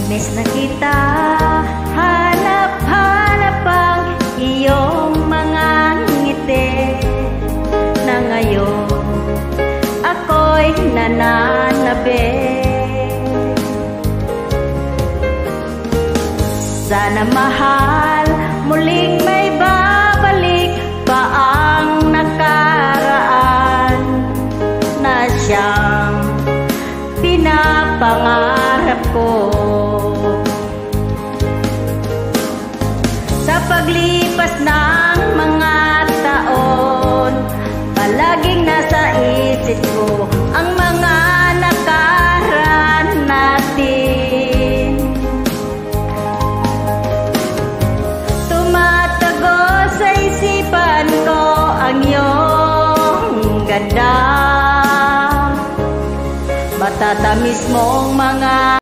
Miss na kita, hanap-hanap ang iyong mga ngiti. Na ngayon ako'y nananabi. Sana mahal, muling may babalik pa ang nakaraan na siyang pinapangarap ko. Sa paglipas ng mga taon, palaging nasa isip ko ang mga nakaraan natin. Tumatago sa isipan ko ang iyong ganda, matatamis mong